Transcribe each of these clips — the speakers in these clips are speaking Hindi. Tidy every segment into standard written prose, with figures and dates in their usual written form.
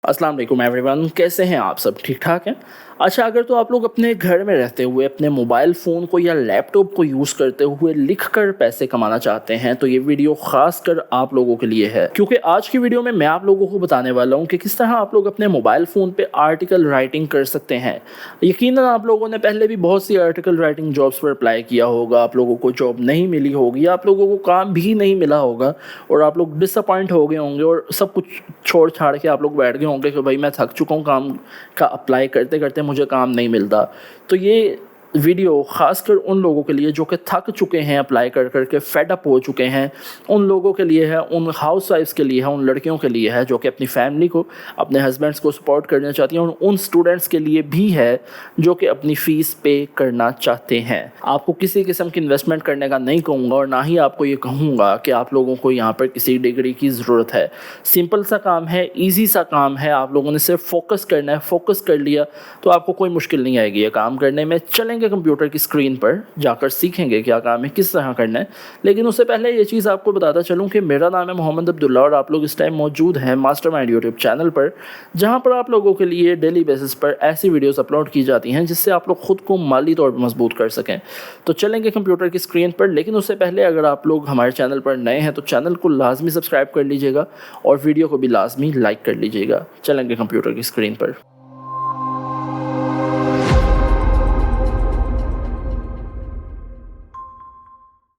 अस्सलाम वालेकुम एवरीवन, कैसे हैं आप सब? ठीक ठाक हैं? अच्छा, अगर तो आप लोग अपने घर में रहते हुए अपने मोबाइल फ़ोन को या लैपटॉप को यूज़ करते हुए लिखकर पैसे कमाना चाहते हैं तो ये वीडियो ख़ास कर आप लोगों के लिए है, क्योंकि आज की वीडियो में मैं आप लोगों को बताने वाला हूँ कि किस तरह आप लोग अपने मोबाइल फ़ोन पे आर्टिकल राइटिंग कर सकते हैं। यकीनन आप लोगों ने पहले भी बहुत सी आर्टिकल राइटिंग जॉब्स पर अप्लाई किया होगा, आप लोगों को जॉब नहीं मिली होगी, आप लोगों को काम भी नहीं मिला होगा और आप लोग डिसअपॉइंट हो गए होंगे और सब कुछ छोड़ छाड़ के आप लोग बैठ गए होंगे कि भाई मैं थक चुका हूँ, काम का अप्लाई करते करते मुझे काम नहीं मिलता। तो ये वीडियो ख़ासकर उन लोगों के लिए जो कि थक चुके हैं, अप्लाई कर करके फेड अप हो चुके हैं, उन लोगों के लिए है, उन हाउस वाइफ्स के लिए है, उन लड़कियों के लिए है जो कि अपनी फैमिली को, अपने हस्बैंड्स को सपोर्ट करना चाहती हैं, और उन स्टूडेंट्स के लिए भी है जो कि अपनी फ़ीस पे करना चाहते हैं। आपको किसी किस्म की इन्वेस्टमेंट करने का नहीं कहूँगा और ना ही आपको ये कहूँगा कि आप लोगों को यहाँ पर किसी डिग्री की ज़रूरत है। सिंपल सा काम है, ईजी सा काम है, आप लोगों ने सिर्फ फोकस करना है। फोकस कर लिया तो आपको कोई मुश्किल नहीं आएगी ये काम करने में। चलेंगे कंप्यूटर की स्क्रीन पर जाकर सीखेंगे क्या काम है, किस तरह करना है। लेकिन उससे पहले ये चीज़ आपको बताता चलूँ कि मेरा नाम है मोहम्मद अब्दुल्ला और आप लोग इस टाइम मौजूद हैं मास्टरमाइंड यूट्यूब चैनल पर, जहाँ पर आप लोगों के लिए डेली बेसिस पर ऐसी वीडियोस अपलोड की जाती हैं जिससे आप लोग खुद को माली तौर पर मजबूत कर सकें। तो चलेंगे कंप्यूटर की स्क्रीन पर, लेकिन उससे पहले अगर आप लोग हमारे चैनल पर नए हैं तो चैनल को लाजमी सब्सक्राइब कर लीजिएगा और वीडियो को भी लाजमी लाइक कर लीजिएगा। चलेंगे कंप्यूटर की स्क्रीन पर।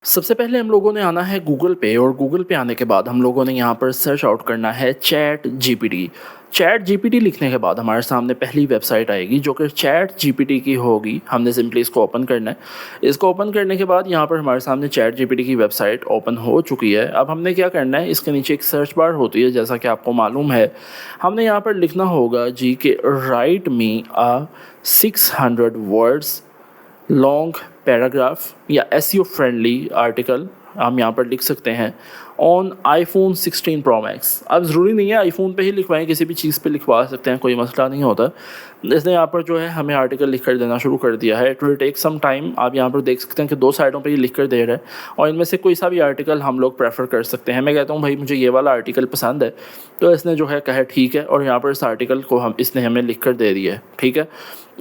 सबसे पहले हम लोगों ने आना है गूगल पे और गूगल पे आने के बाद हम लोगों ने यहाँ पर सर्च आउट करना है चैट जीपीटी। चैट जीपीटी लिखने के बाद हमारे सामने पहली वेबसाइट आएगी जो कि चैट जीपीटी की होगी। हमने सिंपली इसको ओपन करना है। इसको ओपन करने के बाद यहाँ पर हमारे सामने चैट जीपीटी की वेबसाइट ओपन हो चुकी है। अब हमने क्या करना है, इसके नीचे एक सर्च बार होती है जैसा कि आपको मालूम है। हमने यहाँ पर लिखना होगा जी कि राइट मी आ 600 वर्ड्स लॉन्ग पैराग्राफ या एसईओ फ्रेंडली आर्टिकल हम यहाँ पर लिख सकते हैं ऑन आईफोन 16 प्रो मैक्स। अब ज़रूरी नहीं है आईफोन पे ही लिखवाएं, किसी भी चीज़ पे लिखवा सकते हैं, कोई मसला नहीं होता। इसने यहाँ पर जो है हमें आर्टिकल लिख कर देना शुरू कर दिया है। It will take some time. आप यहाँ पर देख सकते हैं कि 2 साइडों पे ये लिख कर दे रहा है और इनमें से कोई सा भी आर्टिकल हम लोग प्रेफर कर सकते हैं। मैं कहता हूँ भाई मुझे ये वाला आर्टिकल पसंद है, तो इसने जो है कहा ठीक है और यहाँ पर इस आर्टिकल को इसने हमें लिख कर दे दिया है। ठीक है,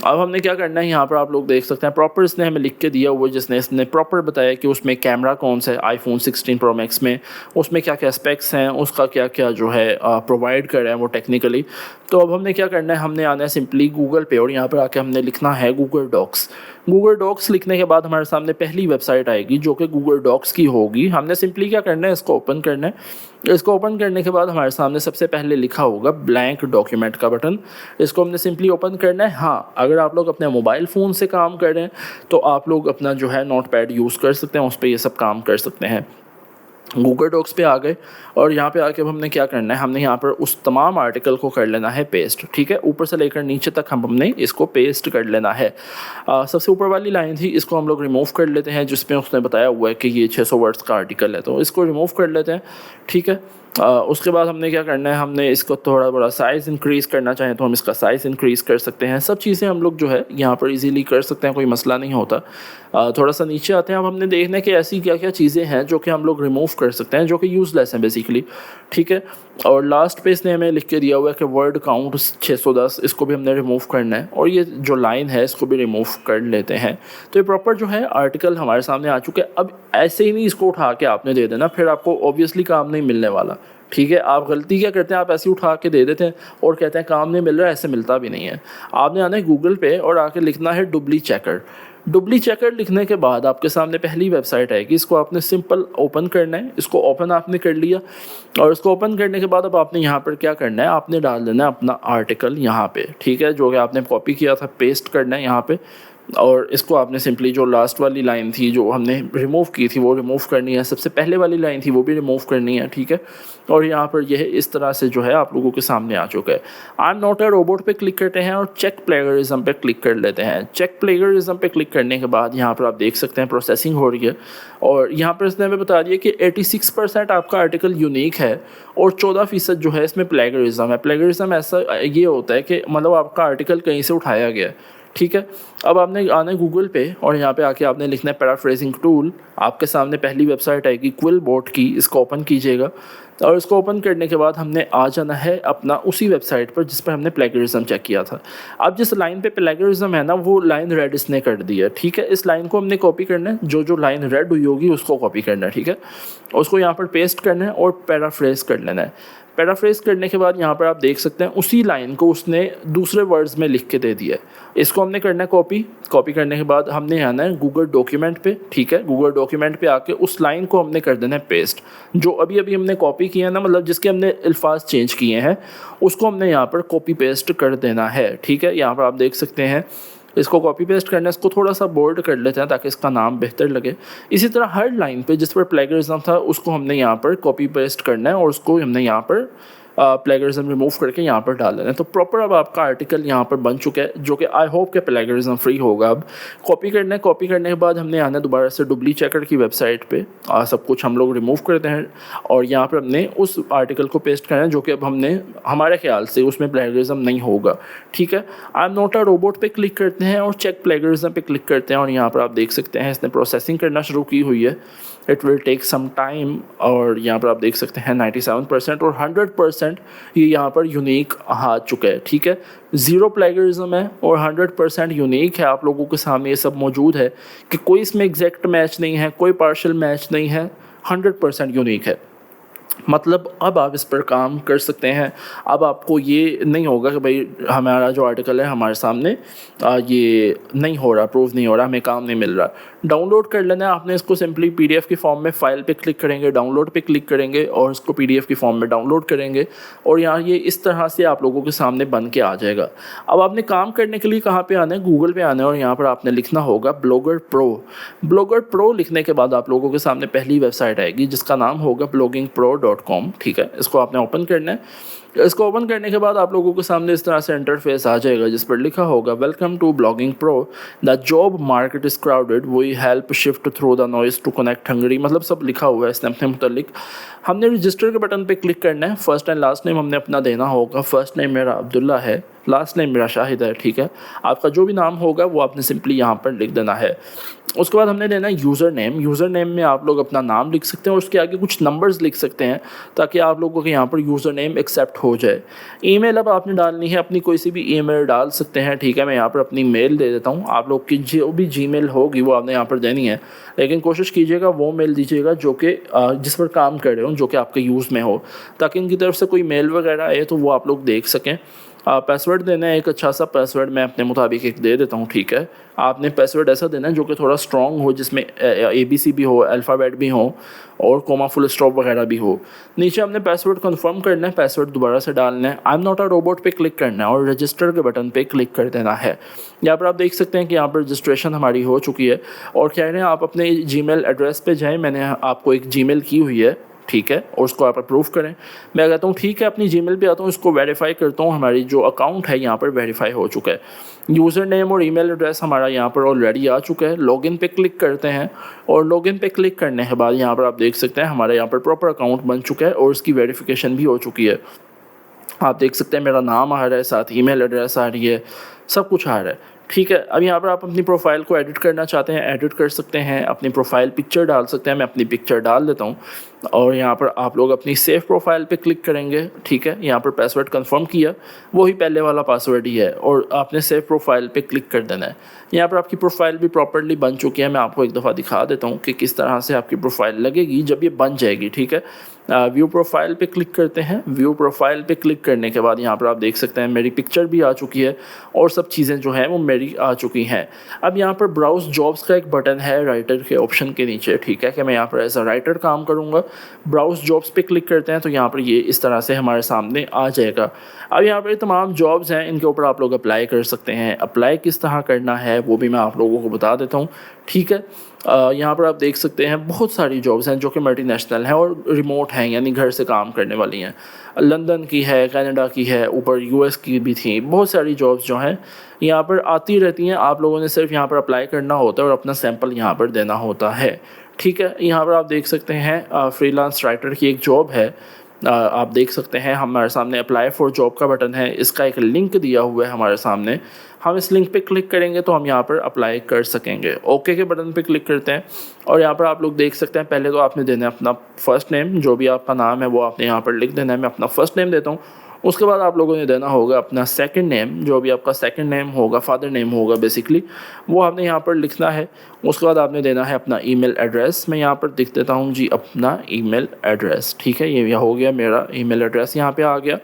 अब हमने क्या करना है, यहाँ पर आप लोग देख सकते हैं प्रॉपर इसने हमें लिख के दिया हुआ, जिसने इसने प्रॉपर बताया कि उसमें कैमरा कौन सा है आईफोन 16 प्रो मैक्स में, उसमें क्या क्या स्पेक्स हैं, उसका क्या क्या जो है प्रोवाइड कर रहे हैं वो टेक्निकली। तो अब हमने क्या करना है, हमने आना है सिंपली गूगल पे और यहाँ पर आके हमने लिखना है गूगल डॉक्स। गूगल डॉक्स लिखने के बाद हमारे सामने पहली वेबसाइट आएगी जो कि गूगल डॉक्स की होगी। हमने सिंपली क्या करना है, इसको ओपन करना है। इसको ओपन करने के बाद हमारे सामने सबसे पहले लिखा होगा ब्लैंक डॉक्यूमेंट का बटन। इसको हमने सिंपली ओपन करना है। हाँ, अगर आप लोग अपने मोबाइल फ़ोन से काम कर रहे हैं तो आप लोग अपना जो है नोट पैड यूज़ कर सकते हैं, उस पर ये सब काम कर सकते हैं। गूगल डॉक्स पे आ गए और यहाँ पे आके हमने क्या करना है, हमने यहाँ पर उस तमाम आर्टिकल को कर लेना है पेस्ट। ठीक है, ऊपर से लेकर नीचे तक हमने इसको पेस्ट कर लेना है। सबसे ऊपर वाली लाइन थी, इसको हम लोग रिमूव कर लेते हैं जिसमें उसने बताया हुआ है कि ये 600 वर्ड्स का आर्टिकल है, तो इसको रिमूव कर लेते हैं। ठीक है, उसके बाद हमने क्या करना है, हमने इसको थोड़ा बड़ा साइज़ इंक्रीज़ करना चाहें तो हम इसका साइज़ इंक्रीज़ कर सकते हैं। सब चीज़ें हम लोग जो है यहाँ पर इजीली कर सकते हैं, कोई मसला नहीं होता। थोड़ा सा नीचे आते हैं। अब हमने देखना है कि ऐसी क्या क्या चीज़ें हैं जो कि हम लोग रिमूव कर सकते हैं, जो कि यूज़लेस हैं बेसिकली। ठीक है, और लास्ट पे इसने हमें लिख के दिया हुआ है कि वर्ड काउंट 610, इसको भी हमने रिमूव करना है और ये जो लाइन है इसको भी रिमूव कर लेते हैं। तो ये प्रॉपर जो है आर्टिकल हमारे सामने आ चुके हैं। अब ऐसे ही नहीं इसको उठा के आपने दे देना, फिर आपको ऑब्वियसली काम नहीं मिलने वाला। ठीक है, आप गलती क्या करते हैं, आप ऐसे ही उठा के दे देते हैं और कहते हैं काम नहीं मिल रहा है, ऐसे मिलता भी नहीं है। आपने आना है गूगल पे और आके लिखना है डुबली चेकर। डुबली चेकर लिखने के बाद आपके सामने पहली वेबसाइट आएगी, इसको आपने सिंपल ओपन करना है। इसको ओपन आपने कर लिया और इसको ओपन करने के बाद अब आपने यहाँ पर क्या करना है, आपने डाल देना है अपना आर्टिकल यहाँ पे। ठीक है, जो कि आपने कॉपी किया था पेस्ट करना है यहाँ पे और इसको आपने सिंपली जो लास्ट वाली लाइन थी जो हमने रिमूव की थी वो रिमूव करनी है, सबसे पहले वाली लाइन थी वो भी रिमूव करनी है। ठीक है, और यहाँ पर यह इस तरह से जो है आप लोगों के सामने आ चुका है। I am not a robot पे क्लिक करते हैं और चेक प्लेगरिज्म पे क्लिक कर लेते हैं। चेक प्लेगरिज्म पे क्लिक करने के बाद यहाँ पर आप देख सकते हैं प्रोसेसिंग हो रही है और यहाँ पर इसने हमें बता दिया कि 86% आपका आर्टिकल यूनिक है और 14% जो है इसमें प्लेगरिज्म है। प्लेगरिज्म ऐसा ये होता है कि मतलब आपका आर्टिकल कहीं से उठाया गया है। ठीक है, अब आपने आना है गूगल पे और यहाँ पे आके आपने लिखना है पैराफ्रेजिंग टूल। आपके सामने पहली वेबसाइट आएगी क्विल बोट की, इसको ओपन कीजिएगा। और इसको ओपन करने के बाद हमने आ जाना है अपना उसी वेबसाइट पर जिस पर हमने प्लेगरिज्म चेक किया था। अब जिस लाइन पे प्लेगरिज्म है ना, वो लाइन रेड इसने कर दी है, ठीक है। इस लाइन को हमने कॉपी करना है, जो लाइन रेड हुई होगी उसको कॉपी करना है, ठीक है। उसको यहाँ पर पेस्ट करना है और पैराफ्रेज कर लेना है। पैराफ्रेज करने के बाद यहाँ पर आप देख सकते हैं उसी लाइन को उसने दूसरे वर्ड्स में लिख के दे दिया है। इसको हमने करना है कॉपी करने के बाद हमने आना है गूगल डॉक्यूमेंट पे, ठीक है। गूगल डॉक्यूमेंट पे आके उस लाइन को हमने कर देना है पेस्ट, जो अभी अभी हमने कॉपी किया है ना, मतलब जिसके हमने अल्फाज चेंज किए हैं उसको हमने यहाँ पर कॉपी पेस्ट कर देना है, ठीक है। यहाँ पर आप देख सकते हैं इसको कॉपी पेस्ट करना है। इसको थोड़ा सा बोल्ड कर लेते हैं ताकि इसका नाम बेहतर लगे। इसी तरह हर लाइन पे जिस पर प्लेगरिज्म था उसको हमने यहाँ पर कॉपी पेस्ट करना है और उसको हमने यहाँ पर प्लेगरिज्म रिमूव करके यहाँ पर डाल देना है। तो प्रॉपर अब आपका आर्टिकल यहाँ पर बन चुका है, जो कि आई होप के प्लेगरिज्म फ्री होगा। अब कॉपी करने के बाद हमने आना दोबारा से डुबली चेकर की वेबसाइट पे, सब कुछ हम लोग रिमूव करते हैं और यहाँ पर हमने उस आर्टिकल को पेस्ट करना है जो कि अब हमने हमारे ख्याल से उसमें प्लेगरिज्म नहीं होगा, ठीक है। I am not a robot पे क्लिक करते हैं और चेक प्लेगरिज्म पे क्लिक करते हैं और यहाँ पर आप देख सकते हैं इसने प्रोसेसिंग करना शुरू की हुई है। It will take some time और यहाँ पर आप देख सकते हैं 97% और 100% ये यहाँ पर यूनिक आ चुका है, ठीक है। 0 प्लेगरिज्म है और 100% यूनिक है। आप लोगों के सामने ये सब मौजूद है कि कोई इसमें एग्जैक्ट मैच नहीं है, कोई पार्शियल मैच नहीं है, 100% यूनिक है। मतलब अब आप इस पर काम कर सकते हैं। अब आपको ये नहीं होगा कि भाई हमारा जो आर्टिकल है हमारे सामने ये नहीं हो रहा, प्रूव नहीं हो रहा, हमें काम नहीं मिल रहा। डाउनलोड कर लेना है आपने इसको सिंपली पीडीएफ की फॉर्म में, फाइल पे क्लिक करेंगे, डाउनलोड पे क्लिक करेंगे और इसको पीडीएफ की फॉर्म में डाउनलोड करेंगे और यहाँ ये इस तरह से आप लोगों के सामने बन के आ जाएगा। अब आपने काम करने के लिए कहाँ पे आना है, गूगल पे आना है और यहाँ पर आपने लिखना होगा ब्लॉगर प्रो। ब्लॉगर प्रो लिखने के बाद आप लोगों के सामने पहली वेबसाइट आएगी जिसका नाम होगा bloggingpro.com, ठीक है। इसको आपने ओपन करना है। इसको ओपन करने के बाद आप लोगों के सामने इस तरह से इंटरफेस आ जाएगा जिस पर लिखा होगा welcome to blogging pro, the job market is crowded, we help shift through the noise to connect hungry, मतलब सब लिखा हुआ है इसने अपने मुतालिक। हमने रजिस्टर के बटन पे क्लिक करना है। फर्स्ट एंड लास्ट नेम हमने अपना देना होगा। फर्स्ट नेम मेरा अब्दुल्ला है, लास्ट नेम मेरा शाहिद है, ठीक है। आपका जो भी नाम होगा वो आपने सिंपली यहाँ पर लिख देना है। उसके बाद हमने देना है यूज़र नेम। यूज़र नेम में आप लोग अपना नाम लिख सकते हैं और उसके आगे कुछ नंबर्स लिख सकते हैं ताकि आप लोगों के यहाँ पर यूज़र नेम एक्सेप्ट हो जाए। ईमेल अब आपने डालनी है, अपनी कोई सी भी ईमेल डाल सकते हैं, ठीक है। मैं यहाँ पर अपनी मेल दे देता हूँ। आप लोग की जो भी जीमेल होगी वो आपने यहाँ पर देनी है, लेकिन कोशिश कीजिएगा वो मेल दीजिएगा जो कि जिस पर काम कर रहे हो, जो कि आपके यूज़ में हो, ताकि इनकी तरफ से कोई मेल वगैरह आए तो वो आप लोग देख सकें। पासवर्ड देना है, एक अच्छा सा पासवर्ड मैं अपने मुताबिक एक दे देता हूँ, ठीक है। आपने पासवर्ड ऐसा देना है जो कि थोड़ा स्ट्रॉन्ग हो, जिसमें ABC भी हो, अल्फ़ाबेट भी हो और कोमा फुल स्टॉप वगैरह भी हो। नीचे हमने पासवर्ड कंफर्म करना है, पासवर्ड दोबारा से डालना है। I am not a robot पे क्लिक करना है और रजिस्टर के बटन पे क्लिक कर देना है। यहाँ पर आप देख सकते हैं कि यहाँ पर रजिस्ट्रेशन हमारी हो चुकी है और कह रहे हैं आप अपने जीमेल एड्रेस पे जाएँ। मैंने आपको एक जीमेल की हुई है, ठीक है, और उसको आप अप्रूव करें। मैं कहता हूँ ठीक है, अपनी जीमेल पे आता हूँ, इसको वेरीफाई करता हूँ। हमारी जो अकाउंट है यहाँ पर वेरीफाई हो चुका है। यूज़र नेम और ईमेल एड्रेस हमारा यहाँ पर ऑलरेडी आ चुका है। लॉगिन पे क्लिक करते हैं और लॉगिन पे क्लिक करने के बाद यहाँ पर आप देख सकते हैं हमारे यहाँ पर प्रॉपर अकाउंट बन चुका है और इसकी वेरिफिकेशन भी हो चुकी है। आप देख सकते हैं मेरा नाम आ रहा है, साथ ईमेल एड्रेस आ रही है, सब कुछ आ रहा है, ठीक है। अब यहाँ पर आप अपनी प्रोफाइल को एडिट करना चाहते हैं, एडिट कर सकते हैं। अपनी प्रोफाइल पिक्चर डाल सकते हैं, मैं अपनी पिक्चर डाल देता हूँ और यहाँ पर आप लोग अपनी सेव प्रोफाइल पे क्लिक करेंगे, ठीक है। यहाँ पर पासवर्ड कंफर्म किया, वही पहले वाला पासवर्ड ही है और आपने सेव प्रोफाइल पे क्लिक कर देना है। यहाँ पर आपकी प्रोफाइल भी प्रॉपर्ली बन चुकी है। मैं आपको एक दफ़ा दिखा देता हूँ कि किस तरह से आपकी प्रोफाइल लगेगी जब ये बन जाएगी, ठीक है। व्यू प्रोफाइल पे क्लिक करते हैं। व्यू प्रोफाइल पे क्लिक करने के बाद यहाँ पर आप देख सकते हैं मेरी पिक्चर भी आ चुकी है और सब चीज़ें जो हैं वो मेरी आ चुकी हैं। अब यहाँ पर ब्राउज़ जॉब्स का एक बटन है राइटर के ऑप्शन के नीचे, ठीक है, कि मैं यहाँ पर एज अ राइटर काम करूँगा। ब्राउज़ जॉब्स पे क्लिक करते हैं तो यहाँ पर ये इस तरह से हमारे सामने आ जाएगा। अब यहाँ पर तमाम जॉब्स हैं, इनके ऊपर आप लोग अप्लाई कर सकते हैं। अप्लाई किस तरह करना है वो भी मैं आप लोगों को बता देता हूँ, ठीक है। यहाँ पर आप देख सकते हैं बहुत सारी जॉब्स हैं जो कि मल्टीनेशनल हैं और रिमोट हैं, यानी घर से काम करने वाली हैं। लंदन की है, कनाडा की है, ऊपर US की भी थी। बहुत सारी जॉब्स जो हैं यहाँ पर आती रहती हैं। आप लोगों ने सिर्फ यहाँ पर अप्लाई करना होता है और अपना सैंपल यहाँ पर देना होता है, ठीक है। यहाँ पर आप देख सकते हैं फ्रीलांस राइटर की एक जॉब है। आप देख सकते हैं हमारे सामने अप्लाई फॉर जॉब का बटन है, इसका एक लिंक दिया हुआ है हमारे सामने। हम इस लिंक पे क्लिक करेंगे तो हम यहाँ पर अप्लाई कर सकेंगे। ओके के बटन पे क्लिक करते हैं और यहाँ पर आप लोग देख सकते हैं पहले तो आपने देना है अपना फर्स्ट नेम, जो भी आपका नाम है वो आपने यहाँ पर लिख देना है। मैं अपना फर्स्ट नेम देता हूँ। उसके बाद आप लोगों ने देना होगा अपना सेकंड नेम, जो भी आपका सेकंड नेम होगा, फादर नेम होगा बेसिकली, वो आपने यहाँ पर लिखना है। उसके बाद आपने देना है अपना ईमेल एड्रेस। मैं यहाँ पर लिख देता हूँ जी अपना ईमेल एड्रेस। ठीक है, ये हो गया मेरा ईमेल एड्रेस यहाँ पे आ गया।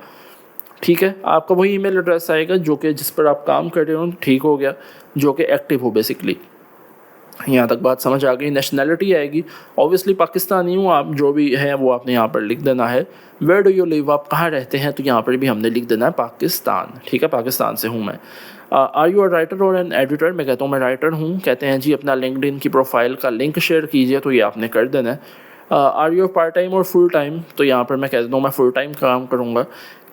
ठीक है, आपका वही ईमेल एड्रेस आएगा जो कि जिस पर आप काम कर रहे हो। ठीक हो गया, जो कि एक्टिव हो बेसिकली। यहाँ तक बात समझ आ गई। नेशनैलिटी आएगी, ऑब्वियसली पाकिस्तानी हूँ आप, जो भी है वो आपने यहाँ पर लिख देना है। वेयर डू यू लिव, आप कहाँ रहते हैं, तो यहाँ पर भी हमने लिख देना है पाकिस्तान। ठीक है, पाकिस्तान से हूँ मैं। आर यू अ राइटर और एन एडिटर, मैं कहता हूँ मैं राइटर हूँ। कहते हैं जी अपना लिंक्डइन की प्रोफाइल का लिंक शेयर कीजिए, तो ये आपने कर देना है। आर यू पार्ट टाइम और फुल टाइम, तो यहाँ पर मैं कह देता हूँ मैं फुल टाइम काम करूँगा।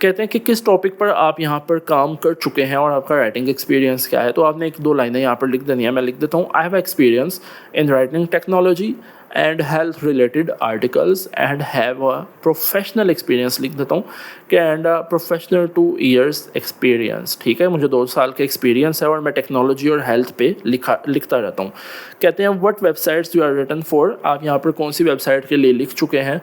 कहते हैं कि किस टॉपिक पर आप यहाँ पर काम कर चुके हैं और आपका राइटिंग एक्सपीरियंस क्या है, तो आपने एक दो लाइनें यहाँ पर लिख देनी है। मैं लिख देता हूँ I have experience in writing technology and health related articles and have a professional experience लिख देता हूँ कि एंड प्रोफेशनल 2 years एक्सपीरियंस। ठीक है, मुझे 2 साल का एक्सपीरियंस है और मैं टेक्नोलॉजी और हेल्थ पे लिखता रहता हूँ। कहते हैं what websites you are written for, आप यहाँ पर कौन सी वेबसाइट के लिए लिख चुके हैं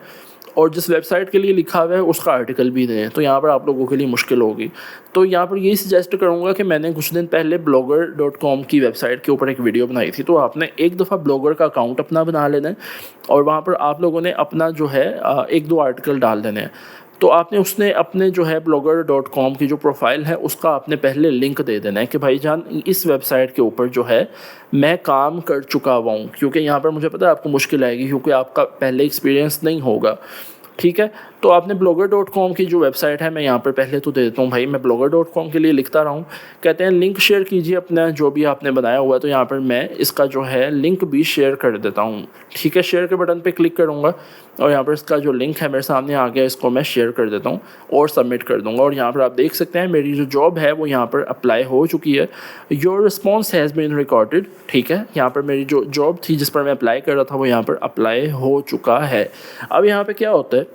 और जिस वेबसाइट के लिए लिखा हुआ है उसका आर्टिकल भी दें, तो यहाँ पर आप लोगों के लिए मुश्किल होगी। तो यहाँ पर यही सजेस्ट करूँगा कि मैंने कुछ दिन पहले blogger.com की वेबसाइट के ऊपर एक वीडियो बनाई थी, तो आपने एक दफ़ा ब्लॉगर का अकाउंट अपना बना लेना है और वहाँ पर आप लोगों ने अपना जो है 1-2 आर्टिकल डाल देने हैं। तो आपने उसने अपने जो है blogger.com की जो प्रोफाइल है उसका आपने पहले लिंक दे देना है कि भाईजान इस वेबसाइट के ऊपर जो है मैं काम कर चुका हुआ हूँ, क्योंकि यहाँ पर मुझे पता है आपको मुश्किल आएगी क्योंकि आपका पहले एक्सपीरियंस नहीं होगा। ठीक है, तो आपने blogger.com की जो वेबसाइट है, मैं यहाँ पर पहले तो दे देता हूँ भाई, मैं blogger.com के लिए लिखता रहा हूँ। कहते हैं लिंक शेयर कीजिए अपना जो भी आपने बनाया हुआ है, तो यहाँ पर मैं इसका जो है लिंक भी शेयर कर देता हूँ। ठीक है, शेयर के बटन पे क्लिक करूँगा और यहाँ पर इसका जो लिंक है मेरे सामने आ गया, इसको मैं शेयर कर देता हूँ और सबमिट कर दूँगा। और यहाँ पर आप देख सकते हैं मेरी जो जॉब है वो यहाँ पर अप्लाई हो चुकी है। Your response has been recorded. ठीक है, यहाँ पर मेरी जो जॉब थी जिस पर मैं अप्लाई कर रहा था वो यहाँ पर अप्लाई हो चुका है। अब यहाँ पर क्या होता है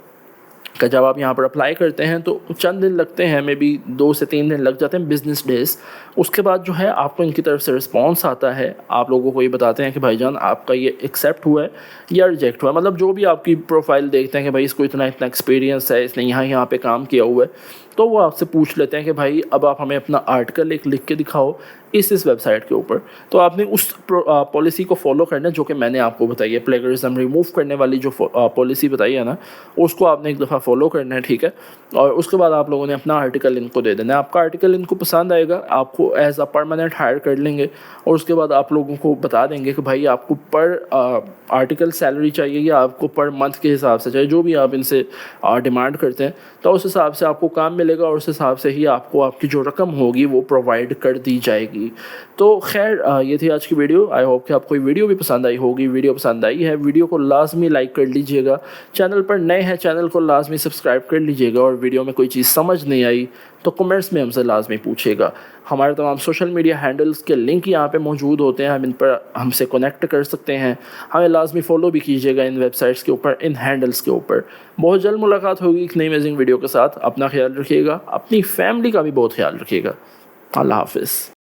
कि जब आप यहाँ पर अप्लाई करते हैं तो चंद दिन लगते हैं, मे बी 2 से 3 दिन लग जाते हैं, बिजनेस डेज। उसके बाद जो है आपको इनकी तरफ से रिस्पांस आता है, आप लोगों को ये बताते हैं कि भाईजान आपका ये एक्सेप्ट हुआ है या रिजेक्ट हुआ है। मतलब जो भी आपकी प्रोफाइल देखते हैं कि भाई इसको इतना एक्सपीरियंस है, इसने यहाँ पे काम किया हुआ है, तो वो आपसे पूछ लेते हैं कि भाई अब आप हमें अपना आर्टिकल एक लिख के दिखाओ इस वेबसाइट के ऊपर। तो आपने उस पॉलिसी को फॉलो करना है जो कि मैंने आपको बताई है, प्लेगरिज्म रिमूव करने वाली जो पॉलिसी बताई है ना, उसको आपने एक दफ़ा फॉलो करना है। ठीक है, और उसके बाद आप लोगों ने अपना आर्टिकल इनको दे देना है। आपका आर्टिकल इनको पसंद आएगा, आपको एज अ परमानेंट हायर कर लेंगे और उसके बाद आप लोगों को बता देंगे कि भाई आपको पर आर्टिकल सैलरी चाहिए या आपको पर मंथ के हिसाब से चाहिए, जो भी आप इनसे डिमांड करते हैं, तो उस हिसाब से आपको काम मिलेगा और उस हिसाब से ही आपको आपकी जो रकम होगी वो प्रोवाइड कर दी जाएगी। तो खैर ये थी आज की वीडियो। आई होप कि आपको ये वीडियो भी पसंद आई होगी। वीडियो पसंद आई है, वीडियो को लाजमी लाइक कर लीजिएगा। चैनल पर नए हैं, चैनल को लाजमी सब्सक्राइब कर लीजिएगा। और वीडियो में कोई चीज़ समझ नहीं आई तो कमेंट्स में हमसे लाजमी पूछिएगा। हमारे तमाम सोशल मीडिया हैंडल्स के लिंक यहाँ पे मौजूद होते हैं, हम इन पर हमसे कनेक्ट कर सकते हैं। हमें लाजमी फॉलो भी कीजिएगा इन वेबसाइट्स के ऊपर, इन हैंडल्स के ऊपर। बहुत जल्द मुलाकात होगी एक नई अमेजिंग वीडियो के साथ। अपना ख्याल रखिएगा, अपनी फैमिली का भी बहुत ख्याल रखिएगा। अल्लाह हाफिज़।